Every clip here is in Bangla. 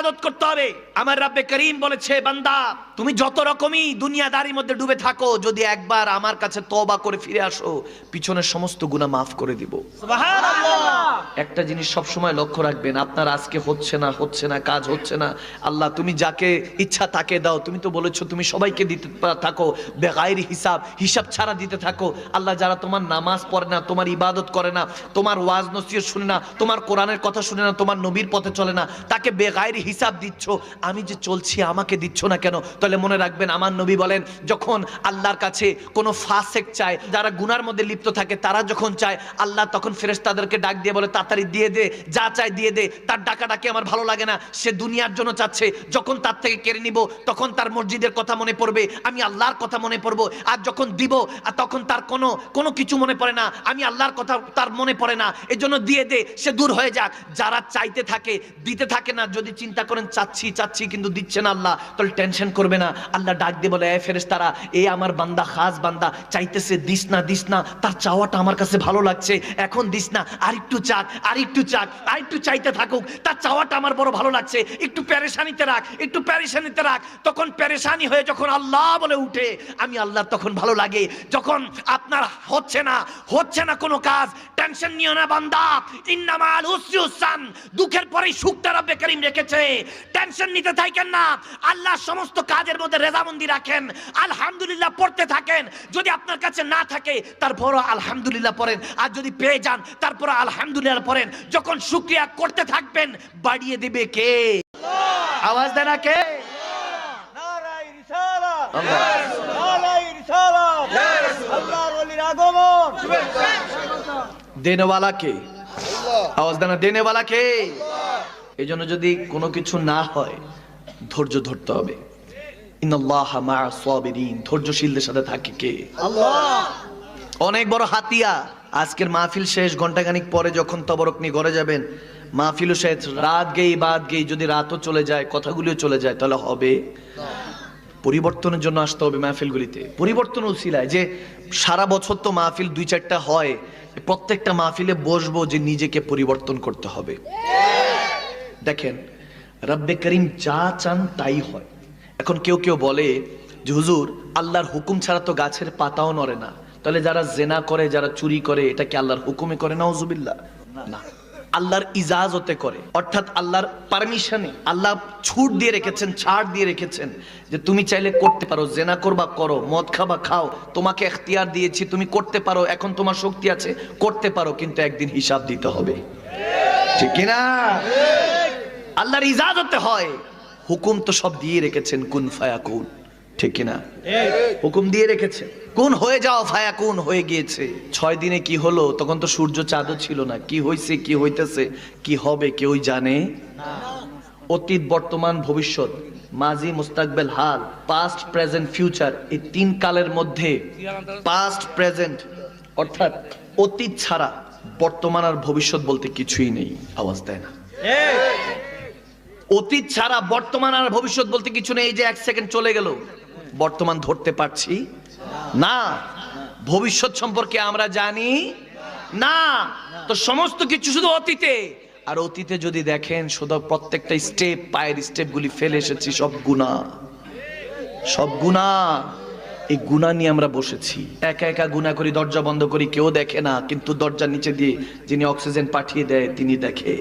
ইবাদত করতে হবে। আমার রব্বে করিম বলেছে, বান্দা তুমি যত রকমই দুনিয়াদারির মধ্যে ডুবে থাকো, যদি একবার আমার কাছে তওবা করে ফিরে আসো, পিছনের সমস্ত গুনাহ মাফ করে দিব। সুবহানাল্লাহ। একটা জিনিস সব সময় লক্ষ্য রাখবেন, আপনার আজকে হচ্ছে না কাজ হচ্ছে না, আল্লাহ তুমি যাকে ইচ্ছা তাকে দাও। তুমি তো বলেছো তুমি সবাইকে দিতে থাকো বেগাইর হিসাব ছাড়া দিতে থাকো। আল্লাহ যারা তোমার নামাজ পড়ে না, তোমার ইবাদত করে না, তোমার ওয়াজ নসিহত শুনে না, তোমার কোরআনের কথা শুনে না, তোমার নবীর পথে চলে না, তাকে বেগাইর হিসাব দিচ্ছ, আমি যে চলছি আমাকে দিচ্ছ না কেন? তাহলে মনে রাখবেন, আমার নবী বলেন, যখন আল্লাহর কাছে কোনো ফাসেক চায়, যারা গুনার মধ্যে লিপ্ত থাকে, তারা যখন চায়, আল্লাহ তখন ফেরেশতাদেরকে ডাক দিয়ে বলে, তাড়াতাড়ি দিয়ে দে, যা চাই দিয়ে দে। তার ডাকাডাকি আমার ভালো লাগে না, সে দুনিয়ার জন্য চাচ্ছে। যখন তার থেকে কেড়ে নিব, তখন তার মসজিদের কথা মনে পড়বে, আমি আল্লাহর কথা মনে পড়বো। আর যখন দিব, তখন তার কোনো কিছু মনে পড়ে না, আমি আল্লাহর কথা তার মনে পড়ে না। এই জন্য দিয়ে দে, সে দূর হয়ে যাক। যারা চাইতে থাকে, দিতে থাকে না, যদি চিন্তা করেন চাচ্ছি কিন্তু দিচ্ছে না আল্লাহ, তাহলে টেনশন করবে না। আল্লাহ ডাক দিয়ে বলে, এ ফেরেশতারা, এই আমার বান্দা, খাস বান্দা, চাইতেছে, দিস না, তার চাওয়াটা আমার কাছে ভালো লাগছে, এখন দিস না, আরেকটু আরেকটু চাইতে থাকুক, তার চাওয়াটা আমার বড় ভালো লাগছে, একটু পেরেশানিতে রাখ। তখন পেরেশানি হয়ে যখন আল্লাহ বলে উঠে, আমি আল্লাহ তখন ভালো লাগে। যখন আপনার হচ্ছে না কোনো কাজ, টেনশন নিও না বান্দা, ইন্নামাল উসরি ইউসরান, দুঃখের পরেই সুখটা রব্বে করিম রেখেছে। টেনশন নিতে থাকেন না, আল্লাহ সমস্ত কাজের মধ্যে রেজামন্দি রাখেন, আলহামদুলিল্লাহ পড়তে থাকেন। যদি আপনার কাছে না থাকে, তারপরও আলহামদুলিল্লাহ পড়েন, আর যদি পেয়ে যান, তারপর আলহামদুলিল্লাহ পড়েন। যখন শুকরিয়া করতে থাকবেন, বাড়িয়ে দিবে কে? আওয়াজ দেন না কে? নারায়ে রিসালাত, নারায়ে রিসালাত, আল্লাহর ওলির আগমন, দেনেওয়ালা কে? আওয়াজ দেন না, দেনেওয়ালা কে? এই জন্য যদি কোনো কিছু না হয়, ধৈর্য ধরতে হবে। ইন্নাল্লাহা মা'আস সাবিরিন, ধৈর্যশীলদের সাথে থাকে কে? আল্লাহ। অনেক বড় হাতিয়া। আজকের মাহফিল শেষ, ঘন্টাখানিক পরে যখন তবরক নিয়ে ঘরে যাবেন, মাহফিলও শেষ, রাত গেই যদি রাতও চলে যায়, কথাগুলিও চলে যায়, তাহলে হবে? পরিবর্তনের জন্য আসতে হবে মাহফিলগুলিতে, পরিবর্তন উছিলায়। যে সারা বছর তো মাহফিল 2-4টা হয়, প্রত্যেকটা মাহফিলে বসবো যে নিজেকে পরিবর্তন করতে হবে। দেখেন, রব্বে করিম যা চান তাই হয়। এখন কেউ বলে যে হুজুর, আল্লাহর হুকুম ছাড়া তো গাছের পাতাও নড়ে না, তাহলে যারা জেনা করে, যারা চুরি করে, এটা কি আল্লাহর হুকুমে করে? নাউজুবিল্লাহ, না, আল্লাহর ইজাজতে করে, অর্থাৎ আল্লাহর পারমিশনে। আল্লাহ ছুট দিয়ে রেখেছেন, ছাড় দিয়ে রেখেছেন যে তুমি চাইলে করতে পারো, জেনা করবা করো, মদ খাবা খাও, তোমাকে এখতিয়ার দিয়েছি, তুমি করতে পারো, এখন তোমার শক্তি আছে, করতে পারো, কিন্তু একদিন হিসাব দিতে হবে, ঠিক কিনা? আল্লাহর ইজাজতে হয়। হুকুম তো সব দিয়ে রেখেছেন, কুন ফায়াকুন, ঠিক কিনা? হুকুম দিয়ে রেখেছেন, কোন হয়ে যাও, ফায়াকুন হয়ে গিয়েছে। 6 দিনে কি হলো? তখন তো সূর্য চাঁদও ছিল না। কি হয়েছে, কি হইতেছে, কি হবে কেউই জানে না। অতীত, বর্তমান, ভবিষ্যৎ, মাজি, মুস্তাকবেল, হাল, পাস্ট, প্রেজেন্ট, ফিউচার, এই 3 কালের মধ্যে পাস্ট, প্রেজেন্ট, অর্থাৎ অতীত ছাড়া বর্তমান আর ভবিষ্যৎ বলতে কিছুই নেই। আওয়াজ দেয় না? অতীত ছাড়া বর্তমান আর ভবিষ্যৎ বলতে কিছু নেই। এই যে 1 সেকেন্ড চলে গেল, বর্তমান ধরতে পারছি না, ভবিষ্যৎ সম্পর্কে আমরা জানি না, তো সমস্ত কিছু শুধু অতীতে। আর অতীতে যদি দেখেন, শুধু প্রত্যেকটা স্টেপ, পায়ের স্টেপগুলি ফেলে এসেছি, সব গুনাহ। এই গুনাহ নিয়ে আমরা বসেছি, একা গুনাহ করি, দরজা বন্ধ করি, কেউ দেখে না, কিন্তু দরজার নিচে দিয়ে যিনি অক্সিজেন পাঠিয়ে দেয়, তিনি দেখে।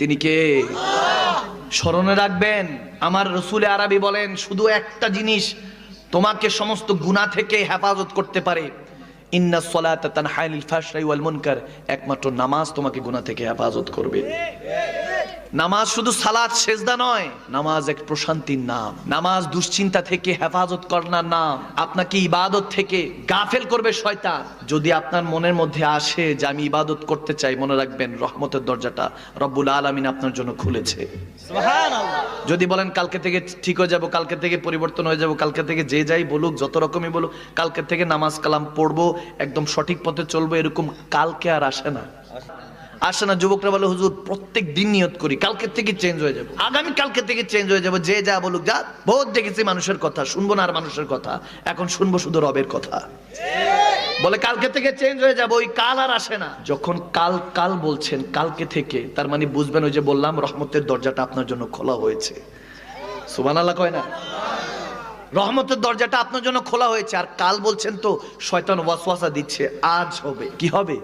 তিনি কে? স্মরণে রাখবেন, আমার রাসূল আরবি বলেন, শুধু একটা জিনিস তোমাকে সমস্ত গুনাহ থেকে হেফাজত করতে পারে, ইন্নাস সালাতা তানহা আনিল ফাহশাই ওয়াল মুনকার, একমাত্র নামাজ তোমাকে গুনাহ থেকে হেফাজত করবে। নামাজ শুধু সালাত সেজদা নয়, নামাজ এক প্রশান্তির নাম। নামাজ দুশ্চিন্তা থেকে হেফাজত করার নাম। আপনাকে ইবাদত থেকে গাফেল করবে শয়তান। যদি আপনার মনের মধ্যে আসে যে আমি ইবাদত করতে চাই, মনে রাখবেন রহমতের দরজাটা রব্বুল আলামিন আপনার জন্য খুলেছে। সুবহানাল্লাহ। যদি বলেন কালকে থেকে ঠিক হয়ে যাব, কালকে থেকে পরিবর্তন হয়ে যাব, কালকে থেকে যে যাই বলুক, যত রকমই বলুক, কালকে থেকে নামাজ কালাম পড়বো, একদম সঠিক পথে চলবো, এরকম কালকে আর আসে না। যুবকরা বলে, হুজুর প্রত্যেক দিন নিয়ত করি কালকে থেকে চেঞ্জ হয়ে যাবো, আগামী কালকে থেকে চেঞ্জ হয়ে যাবো, যে যা বলুক যা। বহুত দেখেছি মানুষের কথা, শুনবো না আর মানুষের কথা, এখন শুনবো শুধু রবের কথা। বলে কালকে থেকে চেঞ্জ হয়ে যাবে, ওই কাল আর আসে না। যখন কাল কাল বলছেন কালকে থেকে, তার মানে বুঝবেন ওই যে বললাম রহমতের দরজাটা আপনার জন্য খোলা হয়েছে। সুবহানাল্লাহ কয় না? রহমতের দরজাটা আপনার জন্য খোলা হয়েছে। আর কাল বলছেন তো শয়তান ওয়াসওয়াসা দিচ্ছে, আজ হবে। কি হবে?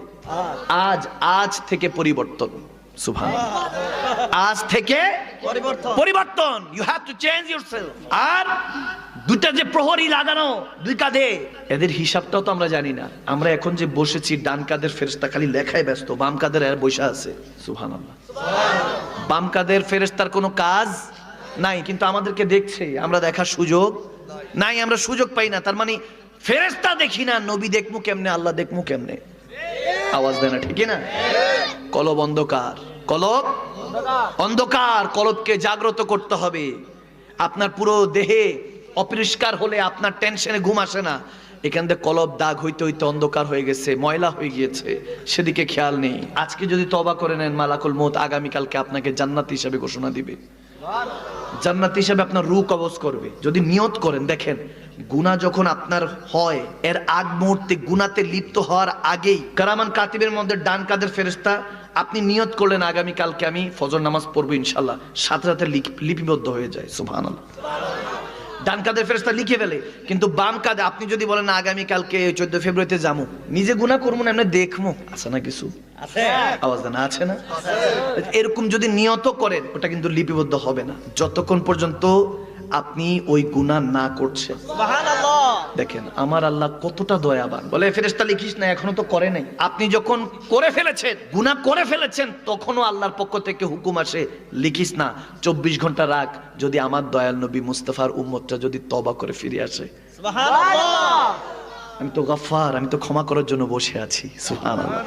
আজ। আজ থেকে পরিবর্তন। সুবহানাল্লাহ। আজ থেকে পরিবর্তন। You have to change yourself. আর দুটা যে প্রহরী লাগানো দুই কাঁধে, এদের হিসাবটাও তো আমরা জানি না। আমরা এখন যে বসেছি, ডান কাঁধের ফেরেশতা খালি লেখায় ব্যস্ত, বাম কাঁধের আর বসে আছে। সুবহানাল্লাহ। বাম কাঁধের ফেরেশতার কোনো কাজ নাই, কিন্তু আমাদেরকে দেখছে, আমরা দেখার সুযোগ নাই, আমরা সুযোগ পাই না। তার মানে ফেরেশতা দেখি না, নবী দেখমু কেমনে, আল্লাহ দেখমু কেমনে? আওয়াজ দেয় না, ঠিক না? কলব অন্ধকার, কলব অন্ধকার। কলবকে জাগ্রত করতে হবে। আপনার পুরো দেহে অপরিষ্কার হলে আপনার টেনশনে ঘুম আসে না। এখান থেকে কলব দাগ হইতে হইতে অন্ধকার হয়ে গেছে, ময়লা হয়ে গিয়েছে, সেদিকে খেয়াল নেই। আজকে যদি তওবা করে নেন, মালাকুল মউত আগামীকালকে আপনাকে জান্নাতি হিসেবে ঘোষণা দিবে। জান্নাতি হিসেবে আপনার রূহ কবজ করবে। যদি নিয়ত করেন, দেখেন গুনাহ যখন আপনার হয়, এর আগ মুহূর্তে গুনাতে লিপ্ত হওয়ার আগেই কারামান কাতিবের মধ্যে ডান কাদের ফেরেশতা, আপনি নিয়ত করলেন আগামীকালকে আমি ফজর নামাজ পড়বো ইনশাআল্লাহ, সাথে সাথে লিপিবদ্ধ হয়ে যায়। সুবহানাল্লাহ। ডান কাদের ফেরেশতা লিখে ফেলে। কিন্তু বাম কাঁধে আপনি যদি বলেন না আগামীকালকে 14 ফেব্রুয়ারিতে যাবো, নিজে গুনাহ করবো না, এমনি দেখবো আছে না কিছু, আওয়াজ দেন আছে না? এরকম যদি নিয়ত করেন, ওটা কিন্তু লিপিবদ্ধ হবে না যতক্ষণ পর্যন্ত আপনি ওই গুনাহ না করছেন। সুবহানাল্লাহ। দেখেন আমার আল্লাহ কতটা দয়াবান। বলে ফেরেশতা লিখিস না, এখনো তো করে নাই। আপনি যখন করে ফেলেছেন, গুনাহ করে ফেলেছেন, তখনও আল্লাহর পক্ষ থেকে হুকুম আসে লিখিস না, 24 ঘন্টা রাখ, যদি আমার দয়াল নবী মুস্তাফার উম্মতটা যদি তওবা করে ফিরে আসে। সুবহানাল্লাহ। আমি তো গফফার, আমি তো ক্ষমা করার জন্য বসে আছি। সুবহানাল্লাহ।